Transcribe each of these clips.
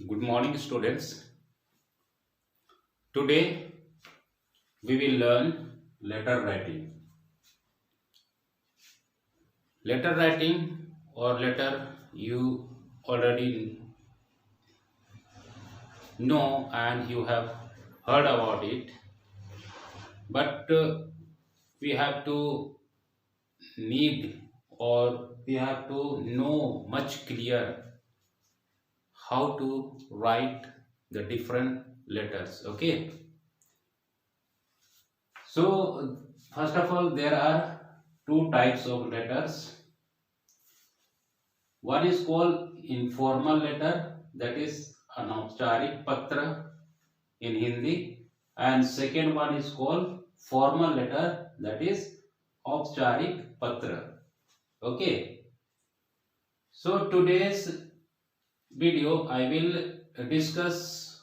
Good morning, students. Today we will learn letter writing. Letter writing or letter you already know and you have heard about it, but we have to need or we have to know much clear how to write the different letters. Okay. So first of all, there are two types of letters. One is called informal letter, that is अनौपचारिक पत्र in Hindi, and second one is called formal letter, that is औपचारिक पत्र. Okay. So today's video I will discuss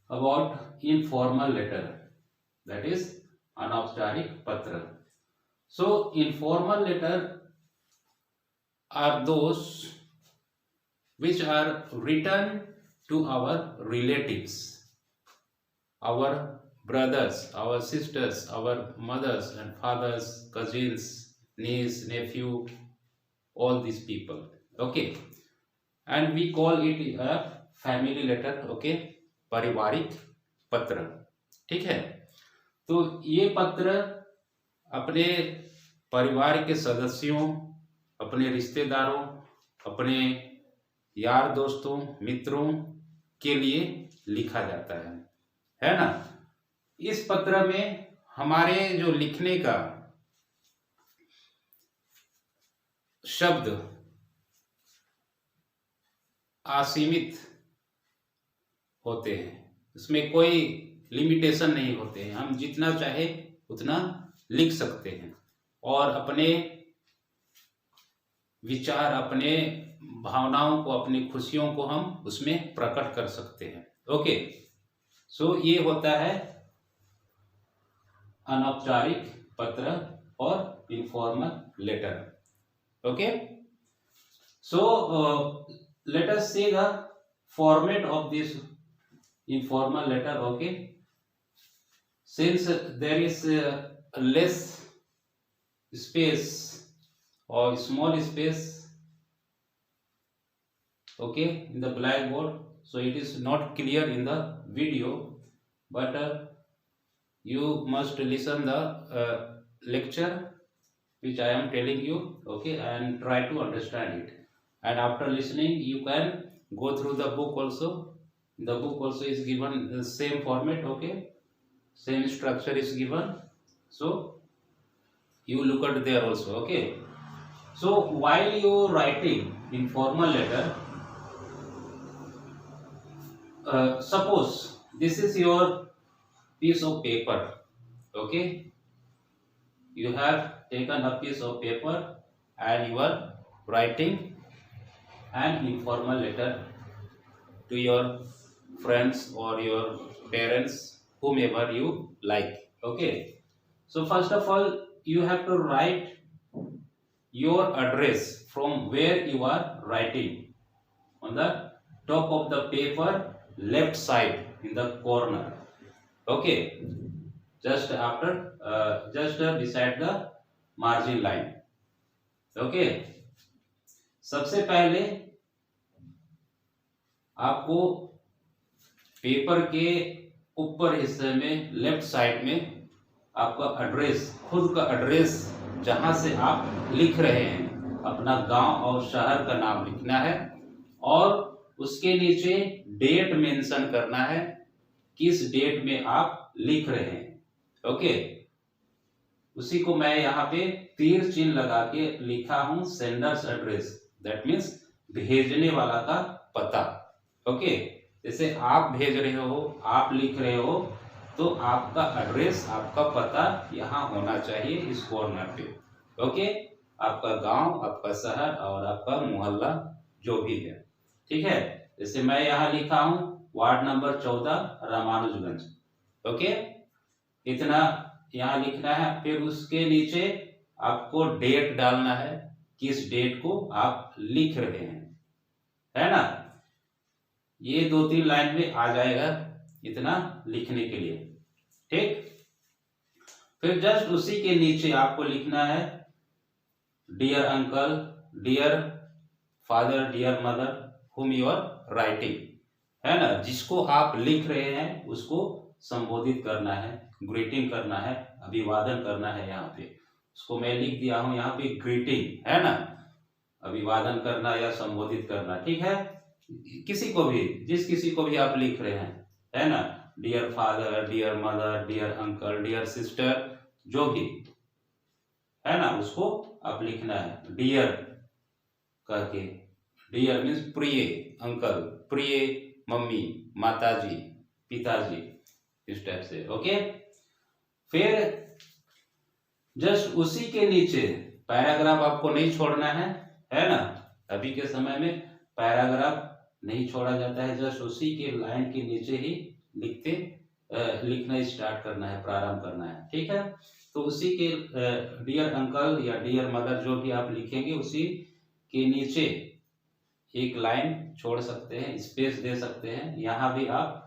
about informal letter, that is अनौपचारिक पत्र. So informal letter are those which are written to our relatives, our brothers, our sisters, our mothers and fathers, cousins, niece, nephew, all these people. Okay. And we call it a family letter. Okay. पारिवारिक पत्र. ठीक है. तो ये पत्र अपने परिवार के सदस्यों, अपने रिश्तेदारों, अपने यार दोस्तों, मित्रों के लिए लिखा जाता है ना. इस पत्र में हमारे जो लिखने का शब्द असीमित होते हैं, इसमें कोई लिमिटेशन नहीं होते हैं. हम जितना चाहे उतना लिख सकते हैं और अपने विचार, अपने भावनाओं को, अपनी खुशियों को हम उसमें प्रकट कर सकते हैं. ओके. सो ये होता है अनौपचारिक पत्र और informal letter. Okay. So let us see the format of this informal letter. Okay. Since there is less space or small space, okay, in the blackboard, so it is not clear in the video, but you must listen the lecture which I am telling you, okay, and try to understand it. And after listening, you can go through the book also. The book also is given the same format, okay, same structure is given, so you look at there also. Okay. So while you writing informal letter, suppose this is your piece of paper. Okay. You have taken a piece of paper and you are writing an informal letter to your friends or your parents, whomever you like. Okay. So first of all, you have to write your address from where you are writing on the top of the paper, left side in the corner. Okay. Just after just beside the margin line. Okay. सबसे पहले आपको paper के ऊपर हिस्से में left side में आपका address, खुद का एड्रेस जहां से आप लिख रहे हैं, अपना गांव और शहर का नाम लिखना है और उसके नीचे डेट मेंशन करना है, किस डेट में आप लिख रहे हैं. ओके. उसी को मैं यहाँ पे तीर चिन्ह लगा के लिखा हूं, सेंडर्स एड्रेस, दैट मीन्स भेजने वाला का पता. ओके. जैसे आप भेज रहे हो, आप लिख रहे हो, तो आपका एड्रेस, आपका पता यहाँ होना चाहिए इस कॉर्नर पे. ओके. आपका गांव, आपका शहर और आपका मोहल्ला जो भी है. ठीक है. जैसे मैं यहाँ लिखा हूं वार्ड नंबर 14 रामानुजगंज. ओके. इतना यहाँ लिखना है. फिर उसके नीचे आपको डेट डालना है, किस डेट को आप लिख रहे हैं, है ना। ये 2-3 लाइन में आ जाएगा इतना लिखने के लिए, ठीक। फिर जस्ट उसी के नीचे आपको लिखना है dear uncle, dear father, dear mother whom you are writing, है ना। जिसको आप लिख रहे हैं उसको संबोधित करना है, ग्रीटिंग करना है, अभिवादन करना है। यहाँ पे उसको मैं लिख दिया हूं यहाँ पे ग्रीटिंग, है ना, अभिवादन करना या संबोधित करना, ठीक है। किसी को भी, जिस किसी को भी आप लिख रहे हैं, है ना, dear father, dear mother, dear uncle, dear sister, जो भी, है ना, उसको आप लिखना है डियर करके। डियर मीन्स प्रिय अंकल, प्रिय मम्मी, माताजी, पिताजी, इस टाइप से, ओके। फिर जस्ट उसी के नीचे पैराग्राफ आपको नहीं छोड़ना है ना। अभी के समय में पैराग्राफ नहीं छोड़ा जाता है, जस्ट उसी के लाइन के नीचे ही लिखना स्टार्ट करना है, प्रारंभ करना है, ठीक है। तो उसी के डियर अंकल या डियर मदर जो भी आप लिखेंगे उसी के नीचे एक लाइन छोड़ सकते हैं, स्पेस दे सकते हैं। यहाँ भी आप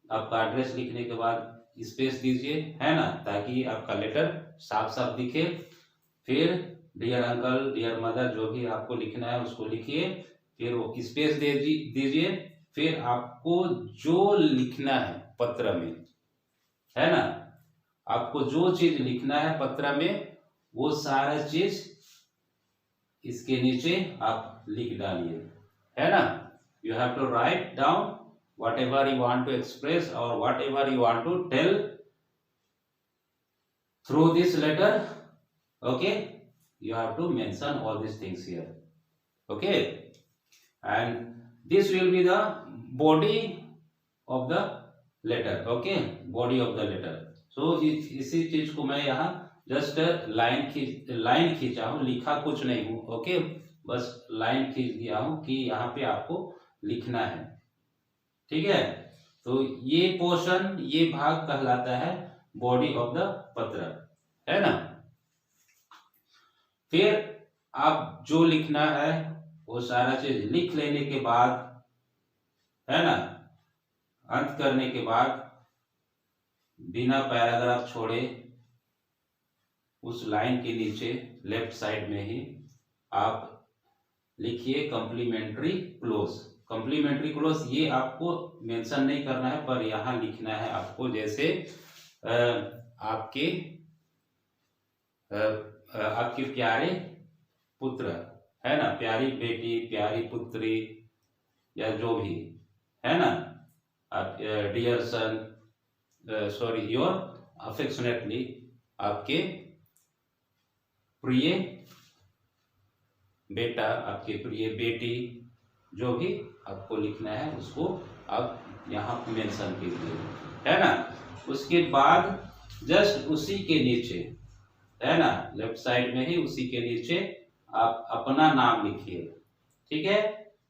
आपका एड्रेस लिखने के बाद स्पेस दीजिए, है ना, ताकि आपका लेटर साफ साफ दिखे। फिर डियर अंकल, डियर मदर जो भी आपको लिखना है उसको लिखिए, फिर वो स्पेस दीजिए। फिर आपको जो लिखना है पत्र में, है ना, आपको जो चीज लिखना है पत्र में वो सारा चीज इसके नीचे आप लिख डालिए, है ना। You have to write down whatever you want to express or whatever you want to tell through this letter, okay. You have to mention all these things here, okay. And this will be the body of the letter, okay, body of the letter. So इसी चीज को मैं यहाँ just line खींचा हूँ, लिखा कुछ नहीं हूँ, ओके, बस लाइन खींच दिया हूँ कि यहाँ पे आपको लिखना है, ठीक है। तो ये पोर्शन, ये भाग कहलाता है बॉडी ऑफ द पत्र, है ना। फिर आप जो लिखना है वो सारा चीज लिख लेने के बाद, है ना, अंत करने के बाद बिना पैराग्राफ छोड़े उस लाइन के नीचे लेफ्ट साइड में ही आप लिखिए कम्प्लीमेंट्री क्लोज। कम्प्लीमेंट्री क्लोज ये आपको मेंशन नहीं करना है, पर यहाँ लिखना है आपको, जैसे आपके प्यारे पुत्र, है ना, प्यारी बेटी, प्यारी पुत्री, या जो भी, है ना, आप dear son, sorry, your affectionately, आपके प्रिय बेटा, आपके प्रिय बेटी, जो भी आपको लिखना है उसको आप यहाँ मेंशन कीजिए, है ना। उसके बाद जस्ट उसी के नीचे, है ना, लेफ्ट साइड में ही उसी के नीचे आप अपना नाम लिखिए, ठीक है।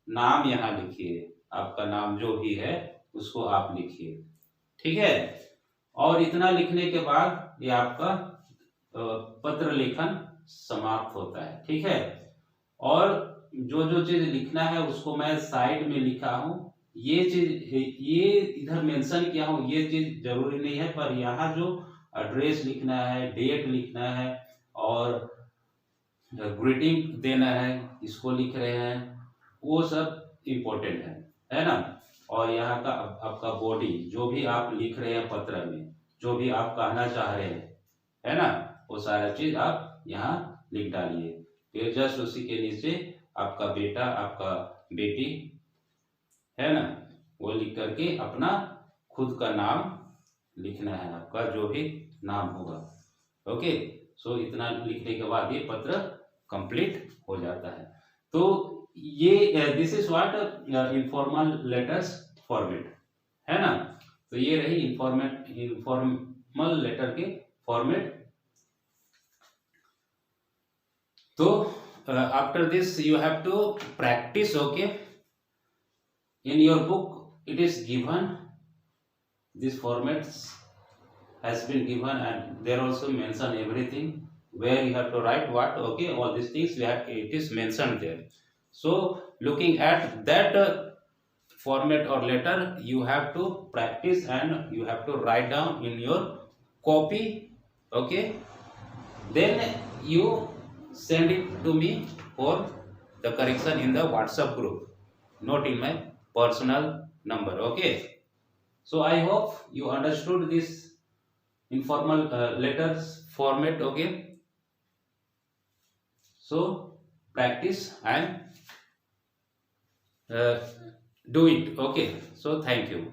नाम यहाँ लिखिए, आपका नाम जो भी है उसको आप लिखिए, ठीक है। और इतना लिखने के बाद ये आपका पत्र लेखन समाप्त होता है, ठीक है। और जो जो चीज लिखना है उसको मैं साइड में लिखा हूं, ये चीज ये इधर मेंशन किया हूं, ये चीज जरूरी नहीं है, पर यहाँ जो एड्रेस लिखना है, डेट लिखना है और ग्रीटिंग देना है, इसको लिख रहे हैं, वो सब इम्पोर्टेंट है ना। और यहाँ का आपका बॉडी, जो भी आप लिख रहे हैं पत्र में, जो भी आप कहना चाह रहे हैं, है ना, वो सारा चीज आप यहाँ लिख डालिए। फिर जस्ट उसी के नीचे आपका बेटा, आपका बेटी, है ना, वो लिख करके अपना खुद का नाम लिखना है, आपका जो भी नाम होगा, ओके। सो इतना लिखने के बाद ये पत्र कंप्लीट हो जाता है। तो ये this is what informal letters format, है ना। तो ये रही इनफॉर्मल लेटर के फॉर्मेट। तो after this you have to practice, okay. In your book it is given, this formats has been given, and there also mention everything where you have to write what, okay, all these things it is mentioned there. So looking at that format or letter, you have to practice and you have to write down in your copy. Okay, then you send it to me for the correction in the WhatsApp group, not in my personal number. Okay, so I hope you understood this informal letters format. Okay, so practice and uh, do it. Okay, so thank you.